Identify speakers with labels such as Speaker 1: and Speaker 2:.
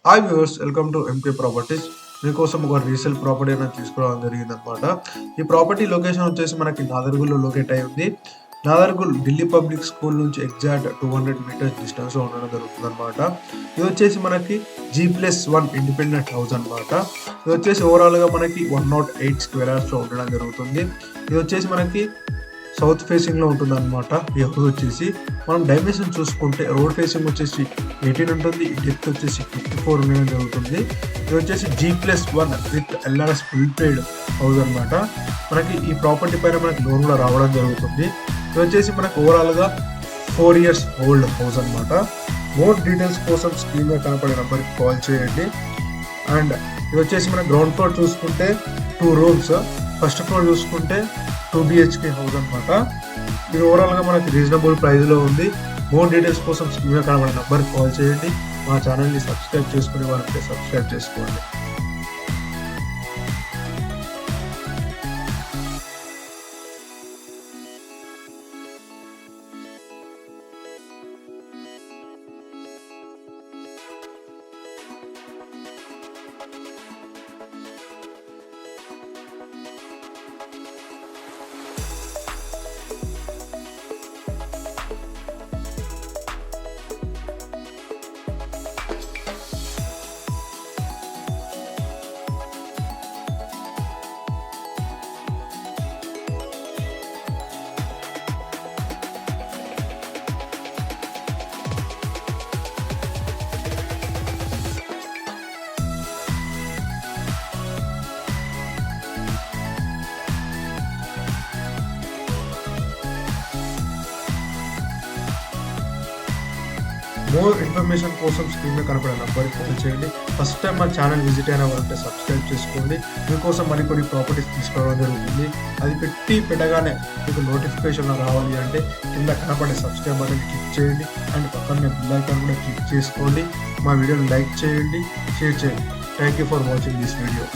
Speaker 1: Hi viewers, welcome to MK properties. మీకోసం ఒక resale property అనేది తీసుకురావడం జరిగింది అనమాట. ఈ ప్రాపర్టీ లొకేషన్ వచ్చేసి మనకి నాదర్గుల్లో లొకేట్ అయి ఉంది. నాదర్గుల్ ఢిల్లీ పబ్లిక్ స్కూల్ నుంచి ఎగ్జాక్ట్ 200 మీటర్స్ డిస్టెన్స్లో ఉండడం జరుగుతుంది అనమాట. ఇది వచ్చేసి మనకి G+1 ఇండిపెండెంట్ హౌస్ అనమాట. ఇది వచ్చేసి ఓవరాల్గా మనకి 108 స్క్వేర్ యార్డ్స్లో ఉండడం జరుగుతుంది. ఇది వచ్చేసి మనకి సౌత్ ఫేసింగ్ లో ఉంటుంది అనమాట. ఈ హౌస్ వచ్చేసి మనం డైమెన్షన్ చూసుకుంటే రోడ్ ఫేసింగ్ వచ్చేసి 18 ఉంటుంది, డెప్త్ వచ్చేసి 54 ఉండడం జరుగుతుంది. ఇది వచ్చేసి G+1 with LRS full paid house అనమాట. మనకి ఈ ప్రాపర్టీ పైన మనకి లోన్ కూడా రావడం జరుగుతుంది. ఇది వచ్చేసి మనకి ఓవరాల్ గా 4 years ఓల్డ్ హౌస్ అనమాట. మోర్ డీటెయిల్స్ కోసం స్క్రీన్ మీద కనపడే నెంబర్కి కాల్ చేయండి. అండ్ ఇది వచ్చేసి మన గ్రౌండ్ ఫ్లోర్ చూసుకుంటే 2 rooms, ఫస్ట్ ఫ్లోర్ చూసుకుంటే 2 BHK హౌస్ అనమాట. ఇది ఓవరాల్గా మనకి రీజనబుల్ ప్రైస్లో ఉంది. మోర్ డీటెయిల్స్ కోసం స్క్రీన్ మీద కనబడే నెంబర్కి కాల్ చేయండి. మా ఛానల్ని సబ్స్క్రైబ్ చేసుకునే వారంటే సబ్స్క్రైబ్ చేసుకోండి. మోర్ ఇన్ఫర్మేషన్ కోసం స్క్రీన్ మీద కనపడే నెంబర్కి కాల్ చేయండి. ఫస్ట్ టైం మన ఛానల్ విజిట్ అయిన వారంటే సబ్స్క్రైబ్ చేసుకోండి. మీకోసం మరికొన్ని ప్రాపర్టీస్ తీసుకురావడం జరుగుతుంది. అది పెట్టగానే మీకు నోటిఫికేషన్ రావాలి అంటే కింద కనపడే సబ్స్క్రైబ్ బటన్ క్లిక్ చేయండి. అండ్ పక్కనే బెల్ ఐకాన్ కూడా క్లిక్ చేసుకోండి. మా వీడియోని లైక్ చేయండి, షేర్ చేయండి. Thank you for watching this video.